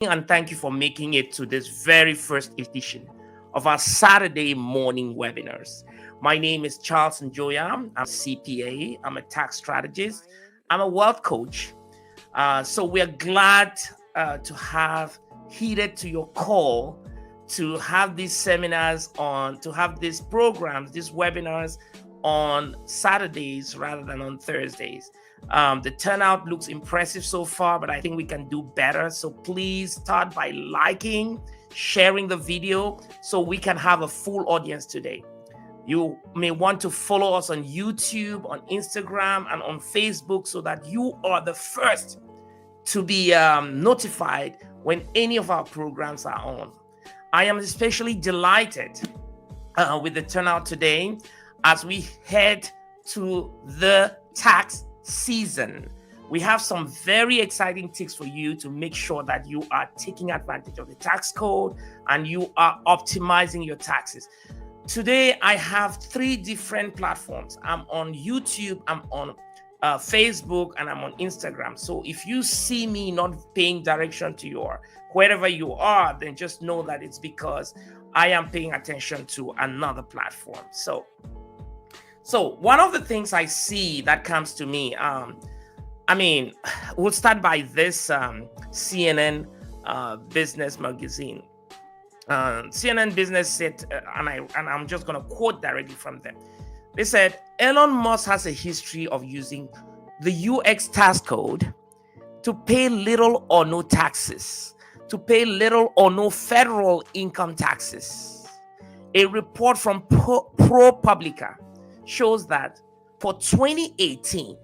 and thank you for making it to this very first edition of our Saturday morning webinars. My name is Charles Njoya. I'm a CPA, I'm a tax strategist, I'm a wealth coach. So we're glad to have heeded to your call to have these seminars to have these programs, these webinars on Saturdays rather than on Thursdays. The turnout looks impressive so far, but I think we can do better. So please start by liking, sharing the video so we can have a full audience today. You may want to follow us on YouTube, on Instagram, and on Facebook so that you are the first to be notified when any of our programs are on. I am especially delighted with the turnout today as we head to the tax season. We have some very exciting tips for you to make sure that you are taking advantage of the tax code and you are optimizing your taxes. Today, I have 3 different platforms. I'm on YouTube, I'm on Facebook, and I'm on Instagram. So if you see me not paying direction to your wherever you are, then just know that it's because I am paying attention to another platform. So one of the things I see that comes to me, we'll start by this CNN business magazine. CNN Business said, and I'm just going to quote directly from them. They said, Elon Musk has a history of using the UX tax code to pay little or no taxes, to pay little or no federal income taxes. A report from ProPublica shows that for 2018,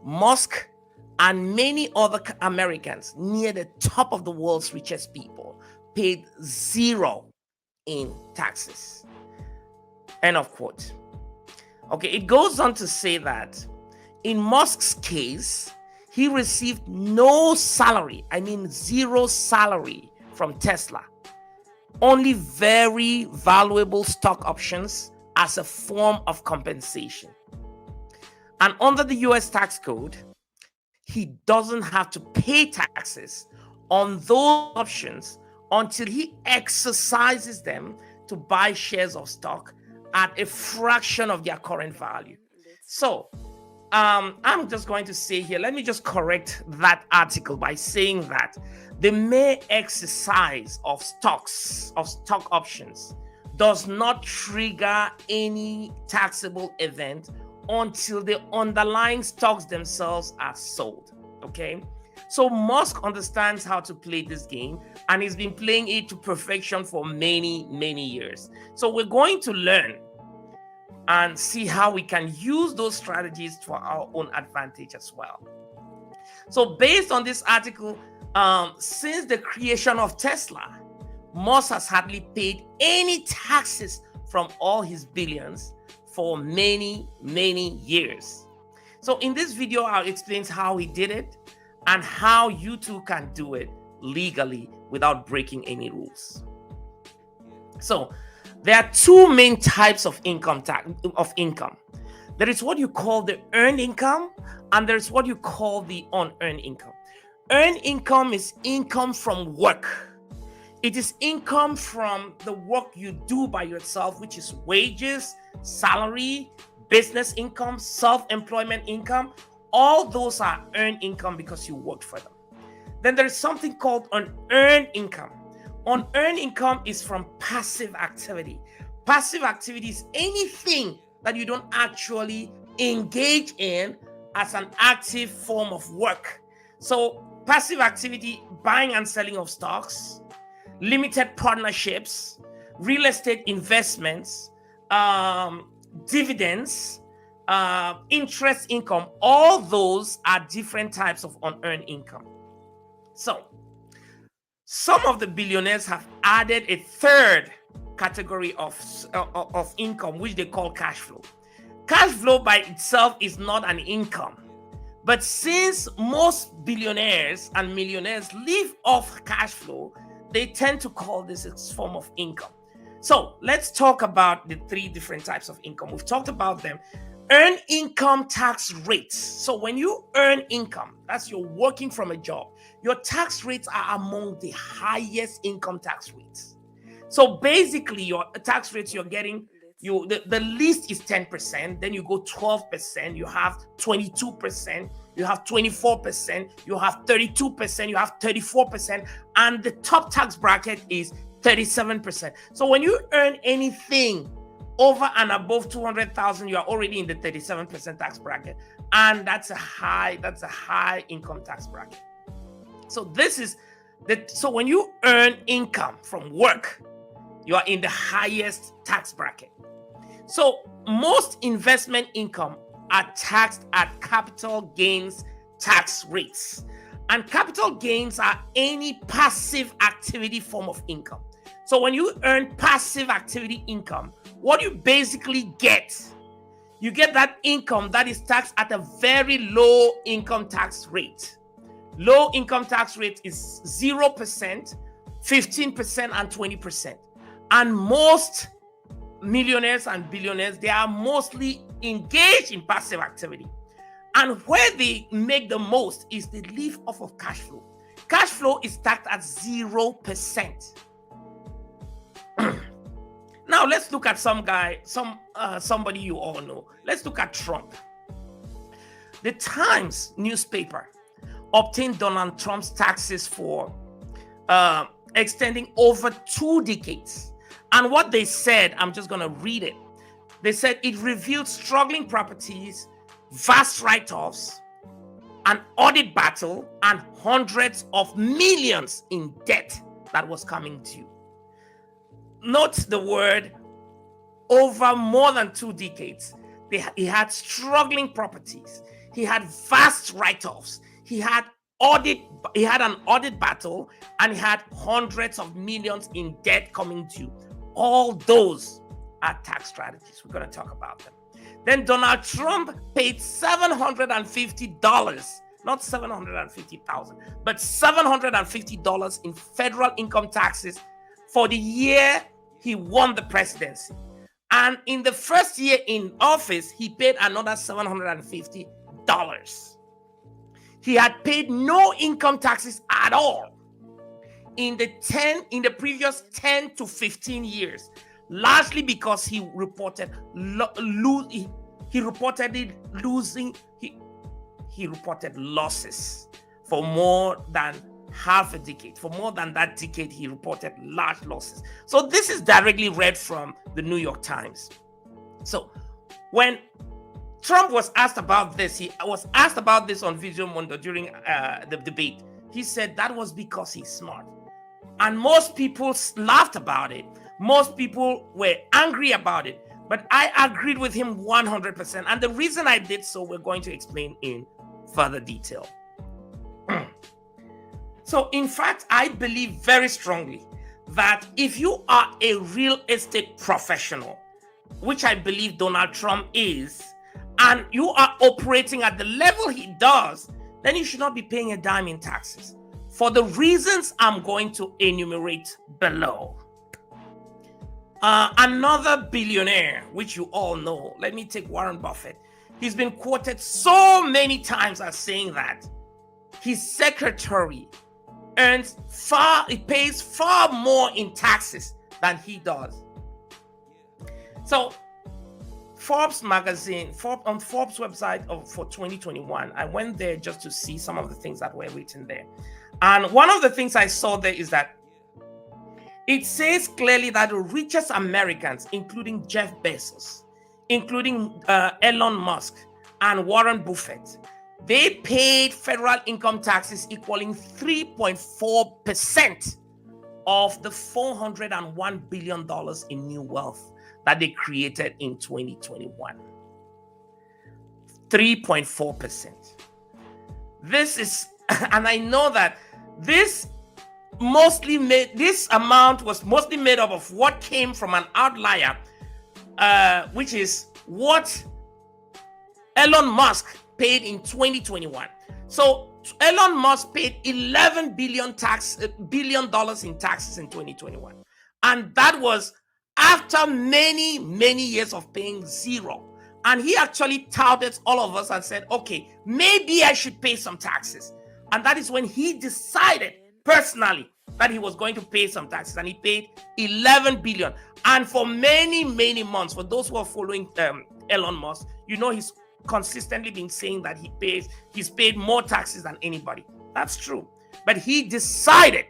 Musk and many other Americans near the top of the world's richest people paid 0 in taxes. End of quote. Okay, it goes on to say that in Musk's case, he received no salary, 0 salary from Tesla, only very valuable stock options as a form of compensation. And under the US tax code, he doesn't have to pay taxes on those options until he exercises them to buy shares of stock at a fraction of their current value. So I'm just going to say here, let me just correct that article by saying that the mere exercise of stock options does not trigger any taxable event until the underlying stocks themselves are sold. Okay, so Musk understands how to play this game, and he's been playing it to perfection for many years. So we're going to learn and see how we can use those strategies for our own advantage as well. So based on this article, since the creation of Tesla, Musk has hardly paid any taxes from all his billions for many years. So in this video, I'll explain how he did it and how you too can do it legally without breaking any rules. So there are 2 main types of income. There is what you call the earned income, and there's what you call the unearned income. Earned income is income from work. It is income from the work you do by yourself, which is wages, salary, business income, self-employment income. All those are earned income because you worked for them. Then there is something called unearned income. Unearned income is from passive activity. Passive activity is anything that you don't actually engage in as an active form of work. So passive activity, buying and selling of stocks, limited partnerships, real estate investments, dividends, interest income, all those are different types of unearned income. So some of the billionaires have added a 3rd category of income, which they call cash flow. Cash flow by itself is not an income, but since most billionaires and millionaires live off cash flow, they tend to call this a form of income. So let's talk about the 3 different types of income. We've talked about them. Earn income tax rates. So when you earn income, that's you're working from a job, your tax rates are among the highest income tax rates. So basically, your tax rates you're getting, the least is 10%, then you go 12%, you have 22%, you have 24%, you have 32%, you have 34%, and the top tax bracket is 37%. So when you earn anything over and above 200,000, you are already in the 37% tax bracket, and that's a high income tax bracket. So so when you earn income from work, you are in the highest tax bracket. So most investment income are taxed at capital gains tax rates, and capital gains are any passive activity form of income. So when you earn passive activity income, what you basically get, you get that income that is taxed at a very low income tax rate. Low income tax rate is 0%, 15%, and 20%. And most millionaires and billionaires, they are mostly engaged in passive activity. And where they make the most is they live off of cash flow. Cash flow is taxed at 0%. Now let's look at somebody you all know. Let's look at Trump. The Times newspaper obtained Donald Trump's taxes for extending over 2 decades. And what they said, I'm just going to read it. They said it revealed struggling properties, vast write-offs, an audit battle, and hundreds of millions in debt that was coming due. Note the word over more than 2 decades. He had struggling properties. He had vast write-offs. He had an audit battle, and he had hundreds of millions in debt coming due. All those are tax strategies. We're going to talk about them. Then Donald Trump paid $750, not $750,000, but $750 in federal income taxes for the year he won the presidency. And in the first year in office, he paid another $750. He had paid no income taxes at all in the previous 10 to 15 years, largely because he reported losses for more than half a decade. For more than that decade, he reported large losses. So this is directly read from the New York Times. So when Trump was asked about this, he was asked about this on Video Mundo during the debate. He said that was because he's smart. And most people laughed about it. Most people were angry about it. But I agreed with him 100%. And the reason I did so, we're going to explain in further detail. So, in fact, I believe very strongly that if you are a real estate professional, which I believe Donald Trump is, and you are operating at the level he does, then you should not be paying a dime in taxes, for the reasons I'm going to enumerate below. Another billionaire, which you all know, let me take Warren Buffett. He's been quoted so many times as saying that his secretary pays far more in taxes than he does. So Forbes magazine, on Forbes website for 2021, I went there just to see some of the things that were written there. And one of the things I saw there is that it says clearly that the richest Americans, including Jeff Bezos, including Elon Musk and Warren Buffett, they paid federal income taxes equaling 3.4% of the $401 billion in new wealth that they created in 2021. 3.4%. This is, and I know that this amount was mostly made up of what came from an outlier, which is what Elon Musk paid in 2021. So Elon Musk paid $11 billion in taxes in 2021. And that was after many, many years of paying zero. And he actually touted all of us and said, okay, maybe I should pay some taxes. And that is when he decided personally that he was going to pay some taxes, and he paid 11 billion. And for many, many months, for those who are following Elon Musk, you know, he's consistently been saying that he's paid more taxes than anybody. That's true. But he decided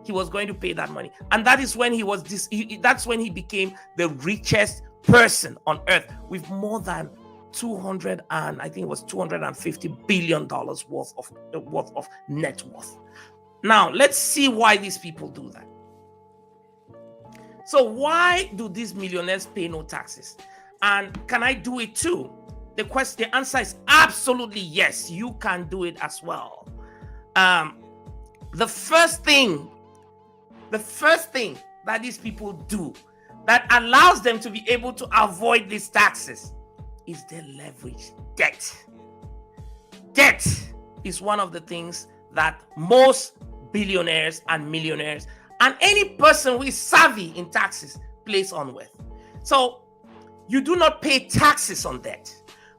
he was going to pay that money. And that is when that's when he became the richest person on earth, with more than $250 billion worth of net worth. Now, let's see why these people do that. So why do these millionaires pay no taxes? And can I do it too? The answer is absolutely yes, you can do it as well. The first thing that these people do that allows them to be able to avoid these taxes is they leverage debt. Debt is one of the things that most billionaires and millionaires and any person who is savvy in taxes plays on with. So you do not pay taxes on debt.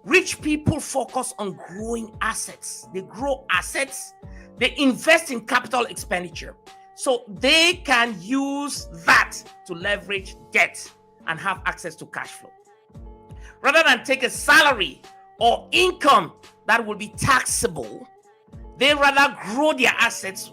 Rich people focus on growing assets. They grow assets. They invest in capital expenditure, so they can use that to leverage debt and have access to cash flow. Rather than take a salary or income that will be taxable, they rather grow their assets,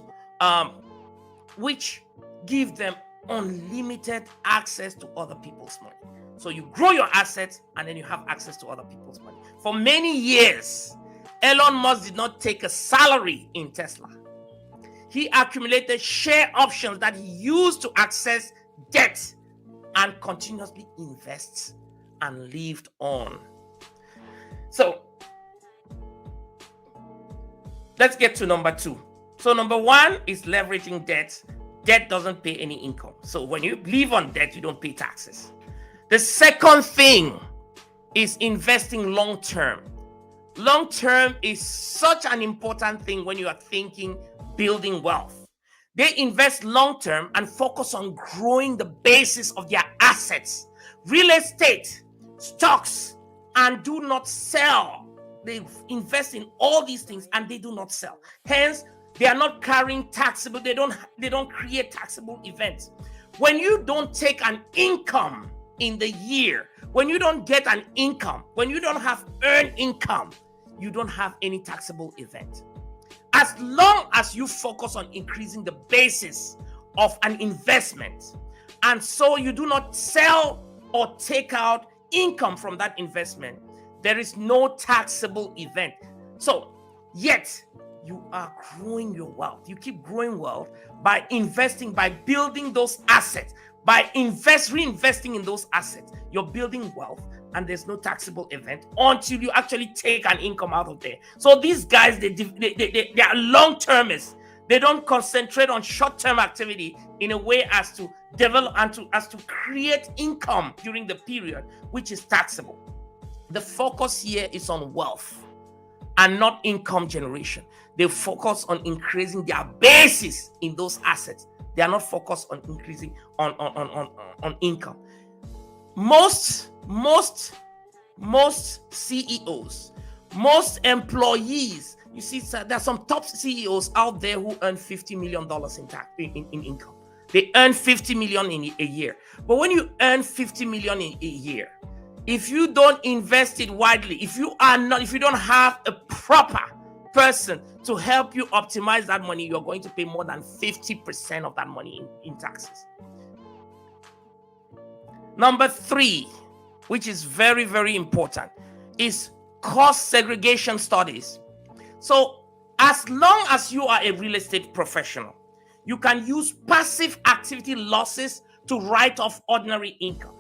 which give them unlimited access to other people's money. So you grow your assets and then you have access to other people's money. For many years, Elon Musk did not take a salary in Tesla. He accumulated share options that he used to access debt and continuously invests and lived on. So let's get to number 2. So number 1 is leveraging debt. Debt doesn't pay any income. So when you live on debt, you don't pay taxes. The second thing is investing long term. Long term is such an important thing when you are thinking building wealth. They invest long term and focus on growing the basis of their assets, real estate, stocks, and do not sell. They invest in all these things and they do not sell. Hence, they are not carrying taxable. They don't create taxable events. When you don't take an income in the year, when you don't get an income, when you don't have earned income, you don't have any taxable event. As long as you focus on increasing the basis of an investment, and so you do not sell or take out income from that investment, there is no taxable event. So, yet you are growing your wealth. You keep growing wealth by investing, by building those assets, by reinvesting in those assets. You're building wealth, and there's no taxable event until you actually take an income out of there. So these guys, they are long-termists. They don't concentrate on short-term activity in a way as to develop and as to create income during the period which is taxable. The focus here is on wealth and not income generation. They focus on increasing their basis in those assets. They are not focused on increasing on income. Most CEOs, most employees, you see, there are some top CEOs out there who earn $50 million in income. They earn $50 million in a year. But when you earn $50 million in a year, if you don't invest it widely, if you don't have a proper person to help you optimize that money, you're going to pay more than 50% of that money in taxes. Number 3, which is very, very important, is cost segregation studies. So as long as you are a real estate professional, you can use passive activity losses to write off ordinary income.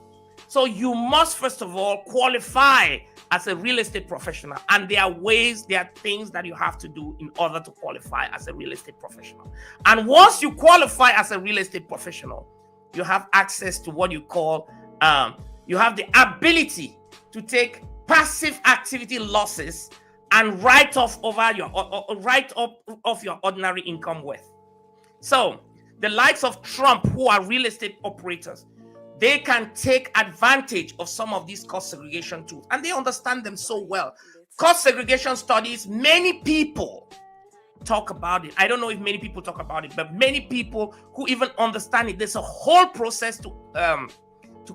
So you must, first of all, qualify as a real estate professional. And there are things that you have to do in order to qualify as a real estate professional. And once you qualify as a real estate professional, you have access to what you call, you have the ability to take passive activity losses and write off your ordinary income worth. So the likes of Trump, who are real estate operators, they can take advantage of some of these cost segregation tools, and they understand them so well. Cost segregation studies, many people talk about it. I don't know if many people talk about it, but many people who even understand it, there's a whole process to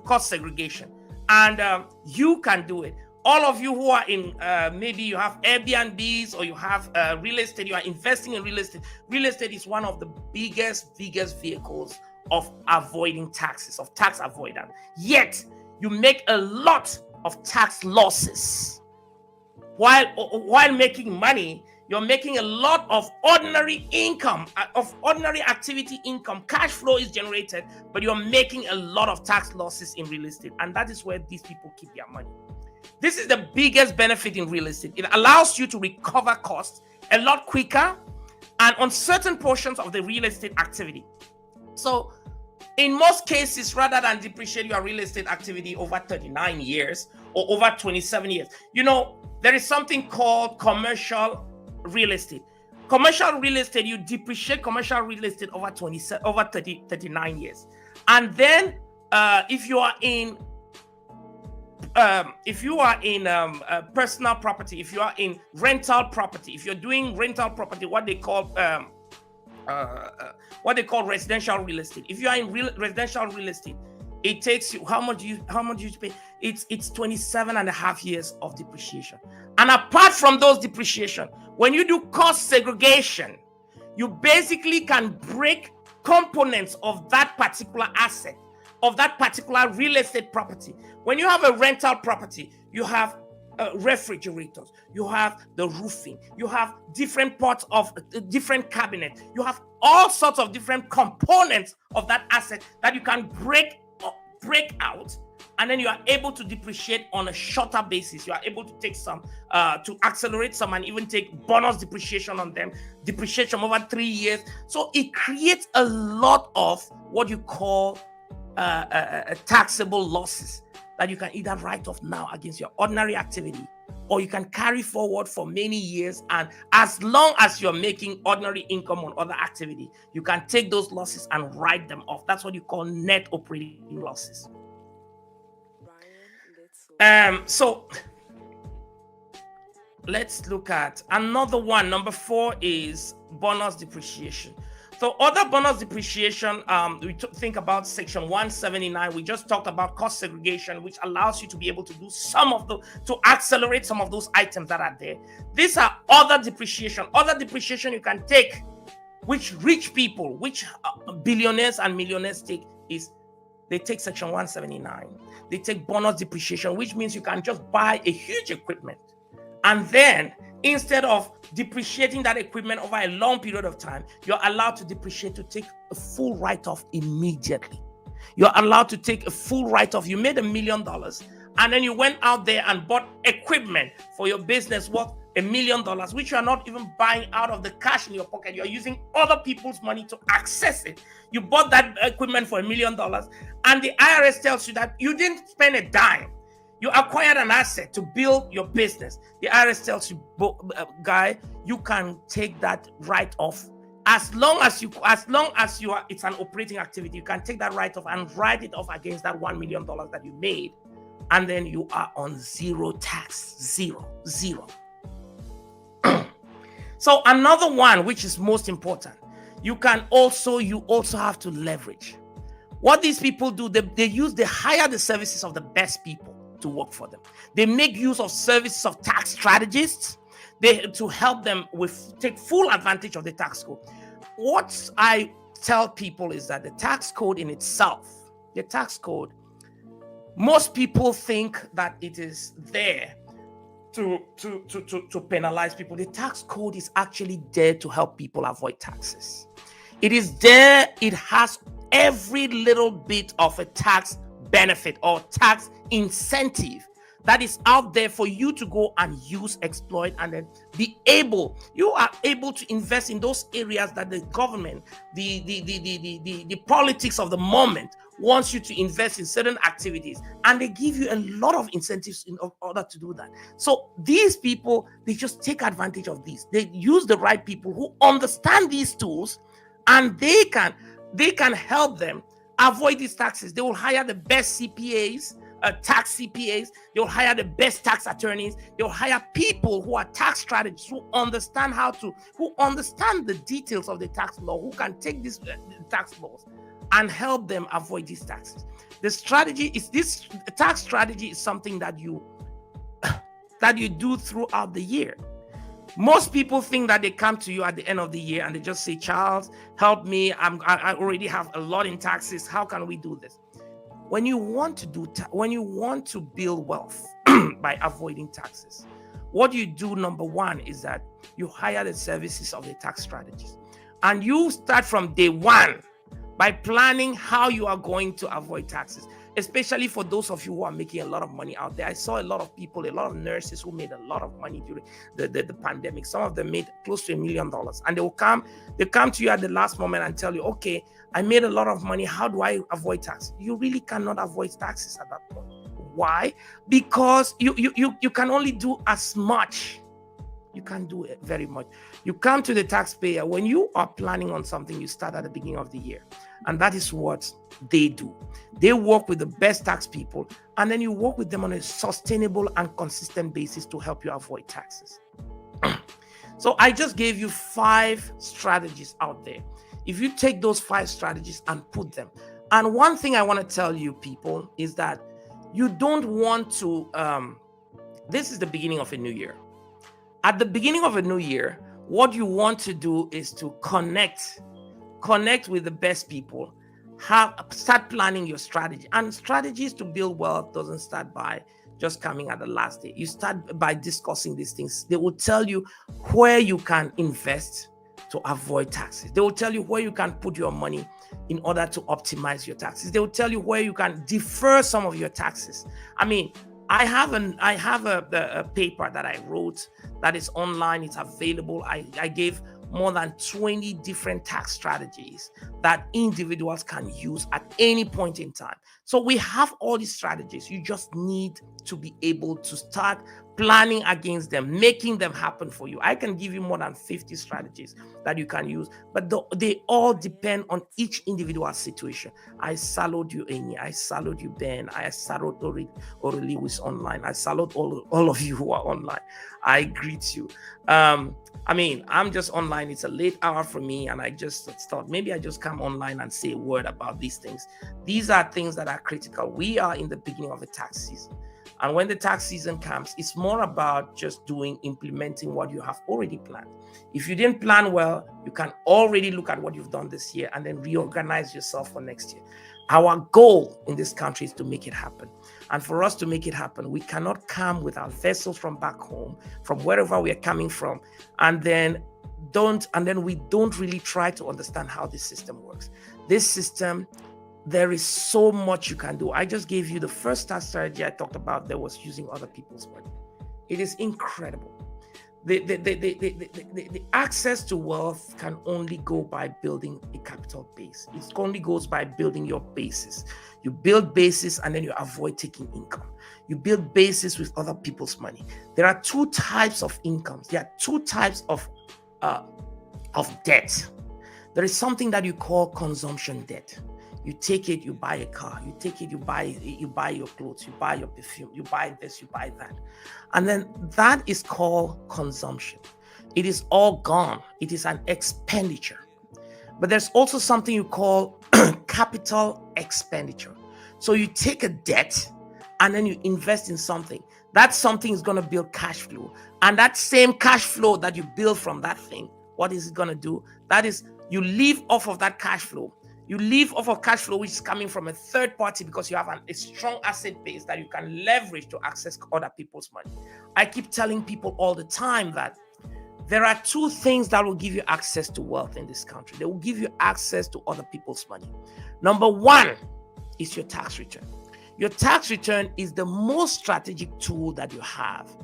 cost segregation, and you can do it. All of you who are in, maybe you have Airbnbs or you have real estate, you are investing in real estate. Real estate is one of the biggest vehicles of avoiding taxes, of tax avoidance. Yet, you make a lot of tax losses. While making money, you're making a lot of ordinary income, of ordinary activity income. Cash flow is generated, but you're making a lot of tax losses in real estate. And that is where these people keep their money. This is the biggest benefit in real estate. It allows you to recover costs a lot quicker and on certain portions of the real estate activity. So in most cases, rather than depreciate your real estate activity over 39 years or over 27 years, there is something called commercial real estate. Commercial real estate, you depreciate commercial real estate over 39 years. And then if you are in personal property, if you are in rental property, if you're doing rental property, what they call residential real estate. If you are in residential real estate, it takes you, how much you pay? It's 27 and a half years of depreciation. And apart from those depreciation, when you do cost segregation, you basically can break components of that particular asset, of that particular real estate property. When you have a rental property, you have refrigerators, you have the roofing, you have different parts of different cabinets, you have all sorts of different components of that asset that you can break out, and then you are able to depreciate on a shorter basis. You are able to take some, to accelerate some, and even take bonus depreciation on them, depreciation over 3 years. So it creates a lot of what you call taxable losses that you can either write off now against your ordinary activity, or you can carry forward for many years. And as long as you're making ordinary income on other activity, you can take those losses and write them off. That's what you call net operating losses. So let's look at another one. Number 4 is bonus depreciation. So other bonus depreciation, we think about Section 179. We just talked about cost segregation, which allows you to be able to do to accelerate some of those items that are there. These are other depreciation. Other depreciation you can take, which rich people, which billionaires and millionaires take, is they take Section 179. They take bonus depreciation, which means you can just buy a huge equipment, and then instead of depreciating that equipment over a long period of time, you're allowed to depreciate, to take a full write-off immediately. You're allowed to take a full write-off. You made $1 million, and then you went out there and bought equipment for your business worth $1 million, which you are not even buying out of the cash in your pocket. You're using other people's money to access it. You bought that equipment for $1 million, and the IRS tells you that you didn't spend a dime. You acquired an asset to build your business. The IRS tells you, guy, you can take that write-off as long as it's an operating activity. You can take that write-off and write it off against that $1 million that you made, and then you are on zero tax, zero. So another one, which is most important, you also have to leverage. What these people do, they hire the services of the best people to work for them. They make use of services of tax strategists to help them take full advantage of the tax code. What I tell people is that the tax code in itself, most people think that it is there to penalize people. The tax code is actually there to help people avoid taxes. It is there. It has every little bit of a tax benefit or tax incentive that is out there for you to go and use, exploit, and then you are able to invest in those areas that the government, the politics of the moment wants you to invest in certain activities, and they give you a lot of incentives in order to do that. So these people, they just take advantage of these. They use the right people who understand these tools, and they can help them avoid these taxes. They will hire the best CPAs, tax CPAs. They'll hire the best tax attorneys. They'll hire people who are tax strategists, who understand the details of the tax law, who can take these tax laws and help them avoid these taxes. This tax strategy is something that you do throughout the year. Most people think that they come to you at the end of the year and they just say, Charles, help me. I already have a lot in taxes. How can we do this? When you want to build wealth by avoiding taxes, what you do, number one, is that you hire the services of the tax strategist. And you start from day one by planning how you are going to avoid taxes, especially for those of you who are making a lot of money out there. I saw a lot of people, a lot of nurses who made a lot of money during the pandemic. Some of them made close to $1 million. And they come to you at the last moment and tell you, okay, I made a lot of money. How do I avoid tax? You really cannot avoid taxes at that point. Why? Because you can only do as much. You can't do it very much. You come to the taxpayer when you are planning on something. You start at the beginning of the year, and that is what they do. They work with the best tax people, and then you work with them on a sustainable and consistent basis to help you avoid taxes. So I just gave you 5 strategies out there. If you take those 5 strategies and put them, and one thing I want to tell you people is that you don't want to. This is the beginning of a new year. At the beginning of a new year, what you want to do is to connect with the best people, start planning your strategy. And strategies to build wealth doesn't start by just coming at the last day. You start by discussing these things. They will tell you where you can invest to avoid taxes. They will tell you where you can put your money in order to optimize your taxes. They will tell you where you can defer some of your taxes. I mean, I have a paper that I wrote that is online. It's available. I gave more than 20 different tax strategies that individuals can use at any point in time. So we have all these strategies. You just need to be able to start planning against them, making them happen for you. I can give you more than 50 strategies that you can use, but they all depend on each individual situation. I salute you, Amy. I salute you, Ben. I salute Aurelie, who is online. I salute all of you who are online. I greet you. I mean, I'm just online. It's a late hour for me, and I just thought maybe I just come online and say a word about these things. These are things that are critical. We are in the beginning of a tax season. And when the tax season comes, it's more about just implementing what you have already planned. If you didn't plan well, you can already look at what you've done this year and then reorganize yourself for next year. Our goal in this country is to make it happen. And for us to make it happen, we cannot come with our vessels from back home, from wherever we are coming from, and then we don't really try to understand how this system works. This system, there is so much you can do. I just gave you the first tax strategy I talked about that was using other people's money. It is incredible. The access to wealth can only go by building a capital base. It only goes by building your basis. You build basis and then you avoid taking income. You build basis with other people's money. There are 2 types of incomes. There are 2 types of debt. There is something that you call consumption debt. You take it, you buy a car. You take it, you buy your clothes, you buy your perfume, you buy this, you buy that. And then that is called consumption. It is all gone. It is an expenditure. But there's also something you call capital expenditure. So you take a debt and then you invest in something. That something is going to build cash flow. And that same cash flow that you build from that thing, what is it going to do? That is, you live off of that cash flow. You live off of cash flow which is coming from a third party because you have a strong asset base that you can leverage to access other people's money. I keep telling people all the time that there are 2 things that will give you access to wealth in this country. They will give you access to other people's money. Number 1 is your tax return. Your tax return is the most strategic tool that you have.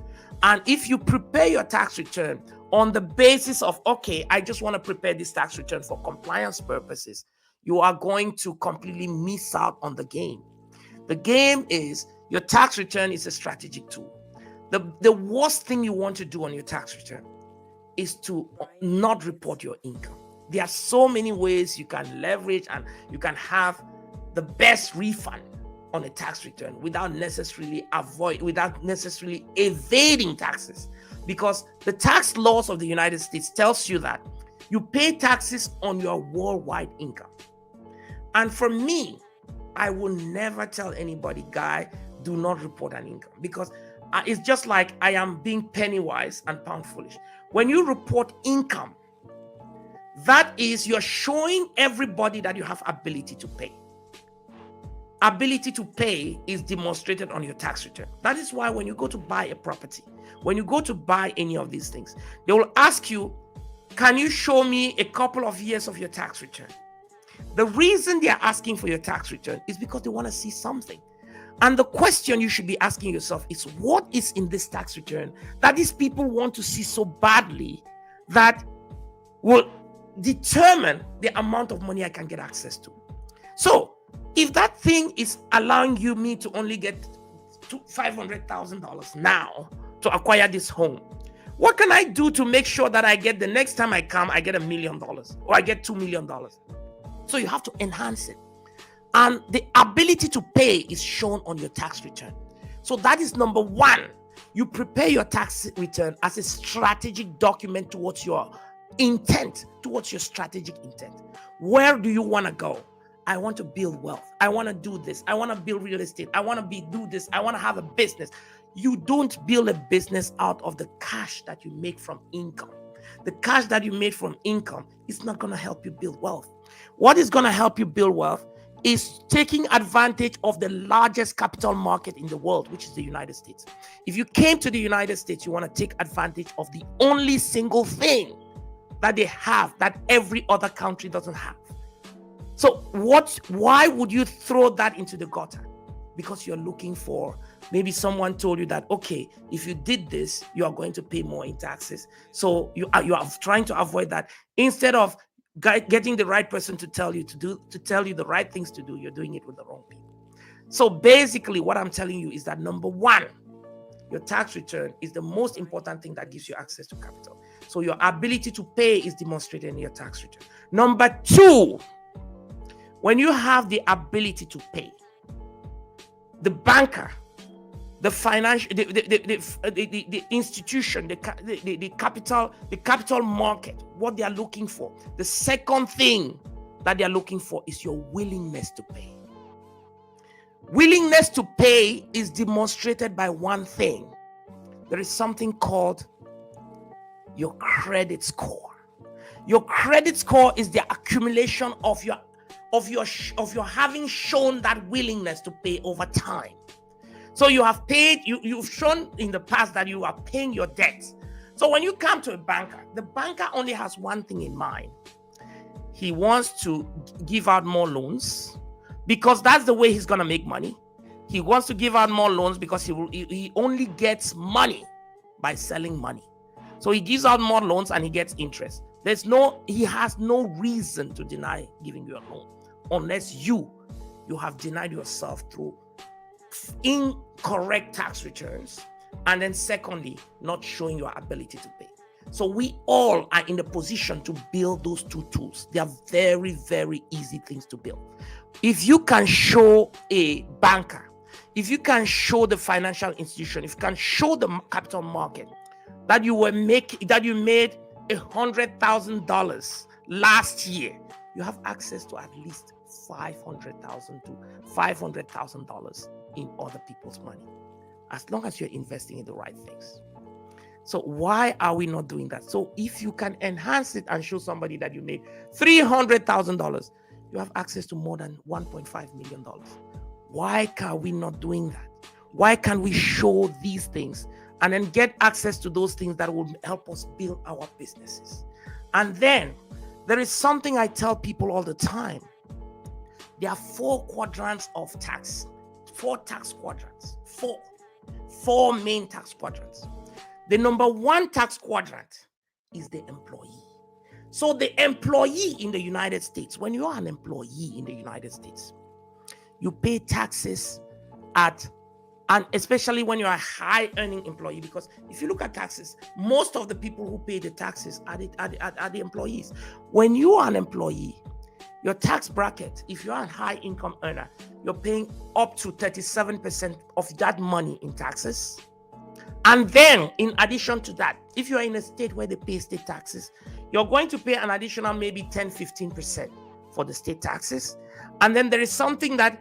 And if you prepare your tax return on the basis of, okay, I just want to prepare this tax return for compliance purposes, you are going to completely miss out on the game. The game is your tax return is a strategic tool. The worst thing you want to do on your tax return is to not report your income. There are so many ways you can leverage and you can have the best refund on a tax return without necessarily evading taxes. Because the tax laws of the United States tells you that you pay taxes on your worldwide income. And for me, I will never tell anybody, guy, do not report an income, because it's just like I am being penny wise and pound foolish. When you report income, that is, you're showing everybody that you have ability to pay. Ability to pay is demonstrated on your tax return. That is why when you go to buy a property, when you go to buy any of these things, they will ask you, can you show me a couple of years of your tax return? The reason they are asking for your tax return is because they want to see something. And the question you should be asking yourself is, what is in this tax return that these people want to see so badly that will determine the amount of money I can get access to? So if that thing is allowing me to only get $500,000 now to acquire this home, what can I do to make sure that I get, the next time I come, I get $1 million or I get $2 million? So you have to enhance it. And the ability to pay is shown on your tax return. So that is number one. You prepare your tax return as a strategic document towards your intent, towards your strategic intent. Where do you want to go? I want to build wealth. I want to do this. I want to build real estate. I want to do this. I want to have a business. You don't build a business out of the cash that you make from income. The cash that you made from income is not going to help you build wealth. What is going to help you build wealth is taking advantage of the largest capital market in the world, which is the United States. If you came to the United States, you want to take advantage of the only single thing that they have that every other country doesn't have. So why would you throw that into the gutter? Because you're looking for, maybe someone told you that, okay, if you did this, you are going to pay more in taxes. So you are trying to avoid that. Instead of getting the right person to tell you the right things to do, you're doing it with the wrong people. So basically what I'm telling you is that, number one, your tax return is the most important thing that gives you access to capital. So your ability to pay is demonstrated in your tax return. Number two, when you have the ability to pay, the banker, the financial, the institution, the capital market, what they are looking for, the second thing that they are looking for is your willingness to pay. Willingness to pay is demonstrated by one thing. There is something called your credit score. Your credit score is the accumulation of your having shown that willingness to pay over time. So you have paid, you've shown in the past that you are paying your debts. So when you come to a banker, the banker only has one thing in mind. He wants to give out more loans because that's the way he's going to make money. He wants to give out more loans because he only gets money by selling money. So he gives out more loans and he gets interest. He has no reason to deny giving you a loan unless you have denied yourself through incorrect tax returns, and then secondly, not showing your ability to pay. So we all are in the position to build those two tools. They are very, very easy things to build. If you can show a banker, if you can show the financial institution, if you can show the capital market that you made $100,000 last year, you have access to at least $500,000 to $500,000 in other people's money, as long as you're investing in the right things. So why are we not doing that? So if you can enhance it and show somebody that you made $300,000, you have access to more than $1.5 million. Why are we not doing that? Why can't we show these things and then get access to those things that will help us build our businesses? And then there is something I tell people all the time. There are 4 quadrants of tax. 4 tax quadrants. 4 main tax quadrants. The number 1 tax quadrant is the employee. So the employee in the United States, when you are an employee in the United States, you pay taxes and especially when you're a high earning employee, because if you look at taxes, most of the people who pay the taxes are the employees. When you are an employee, Your tax bracket, if you're a high income earner, you're paying up to 37% of that money in taxes. And then, in addition to that, if you're in a state where they pay state taxes, you're going to pay an additional maybe 10-15% for the state taxes. And then there is something that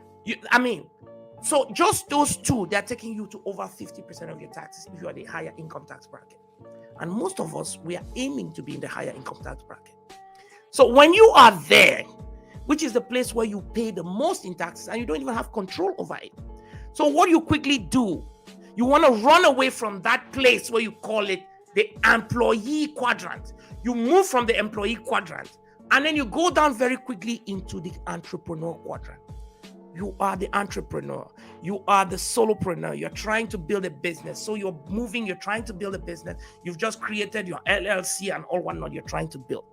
so just those two, they're taking you to over 50% of your taxes if you are the higher income tax bracket. And most of us, we are aiming to be in the higher income tax bracket. So when you are there, which is the place where you pay the most in taxes and you don't even have control over it. So what you quickly do, you want to run away from that place where you call it the employee quadrant. You move from the employee quadrant and then you go down very quickly into the entrepreneur quadrant. You are the entrepreneur. You are the solopreneur. You're trying to build a business. So you're trying to build a business. You've just created your LLC and all whatnot you're trying to build.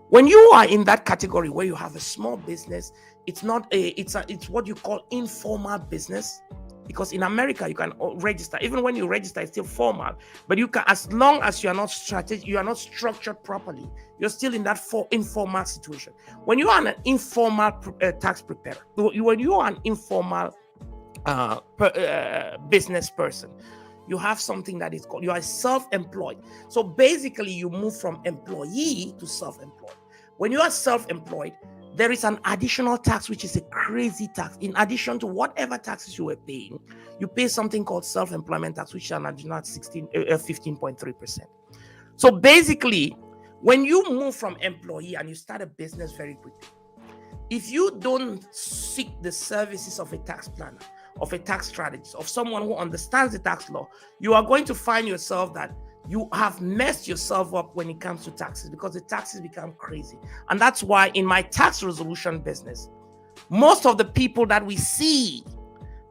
When you are in that category where you have a small business, it's what you call informal business. Because in America, you can register. Even when you register, it's still formal. But you can, as long as you are not structured properly, you're still in that informal situation. When you are an informal tax preparer, when you are an informal business person, you have something that is called, you are self-employed. So basically, you move from employee to self-employed. When you are self-employed, there is an additional tax, which is a crazy tax. In addition to whatever taxes you were paying, you pay something called self-employment tax, which is an additional 15.3%. So basically, when you move from employee and you start a business very quickly, if you don't seek the services of a tax planner, of a tax strategist, of someone who understands the tax law, you are going to find yourself that you have messed yourself up when it comes to taxes, because the taxes become crazy. And that's why in my tax resolution business, most of the people that we see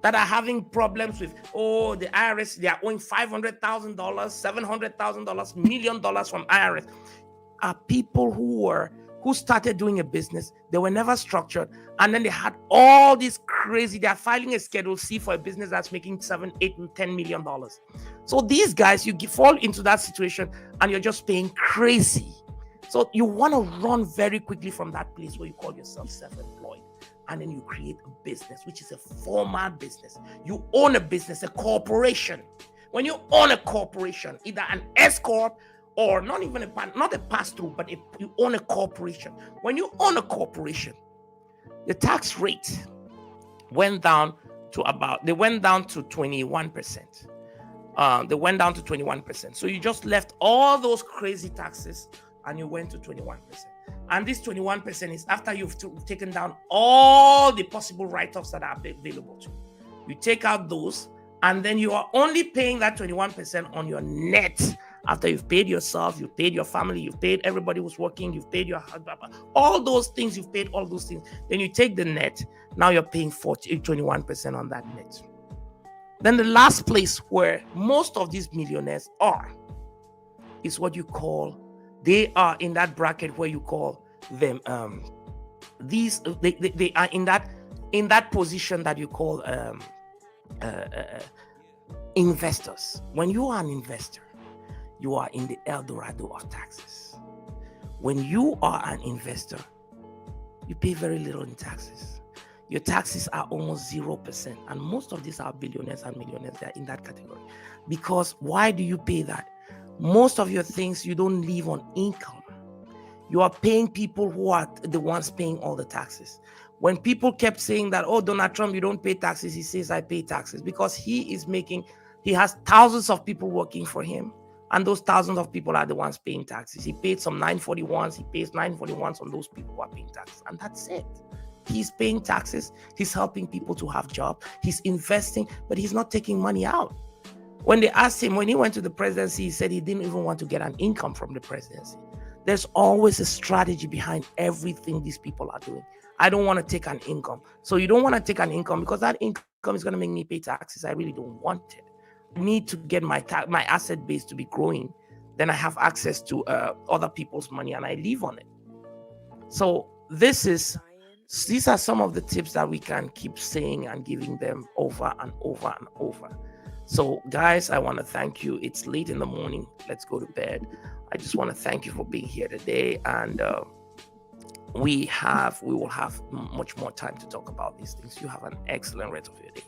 that are having problems with, the IRS, they are owing $500,000, $700,000, $1 million from IRS, are people who started doing a business. They were never structured. And then they had all these crazy, they're filing a Schedule C for a business that's making $7, $8, and $10 million. So these guys, you fall into that situation and you're just paying crazy. So you want to run very quickly from that place where you call yourself self-employed. And then you create a business, which is a formal business. You own a business, a corporation. When you own a corporation, either an S-corp, or not a pass-through, but you own a corporation. When you own a corporation, the tax rate went down to 21%. They went down to 21%. So you just left all those crazy taxes and you went to 21%. And this 21% is after you've taken down all the possible write-offs that are available to you. You take out those, and then you are only paying that 21% on your net. After you've paid yourself, you've paid your family, you've paid everybody who's working, you've paid your husband, all those things, you've paid all those things. Then you take the net, now you're paying 21% on that net. Then the last place where most of these millionaires are is what you call, they are in that bracket where you call them, they are in that position that you call investors. When you are an investor, you are in the El Dorado of taxes. When you are an investor, you pay very little in taxes. Your taxes are almost 0%. And most of these are billionaires and millionaires. They're in that category. Because why do you pay that? Most of your things, you don't live on income. You are paying people who are the ones paying all the taxes. When people kept saying that, Donald Trump, you don't pay taxes, he says, I pay taxes, because he has thousands of people working for him. And those thousands of people are the ones paying taxes. He paid some 941s. He pays 941s on those people who are paying taxes. And that's it. He's paying taxes. He's helping people to have jobs. He's investing, but he's not taking money out. When they asked him, when he went to the presidency, he said he didn't even want to get an income from the presidency. There's always a strategy behind everything these people are doing. I don't want to take an income. So you don't want to take an income because that income is going to make me pay taxes. I really don't want it. I need to get my asset base to be growing. Then I have access to other people's money and I live on it. So these are some of the tips that we can keep saying and giving them over and over and over. So guys, I want to thank you. It's late in the morning. Let's go to bed. I just want to thank you for being here today. And we will have much more time to talk about these things. You have an excellent rest of your day.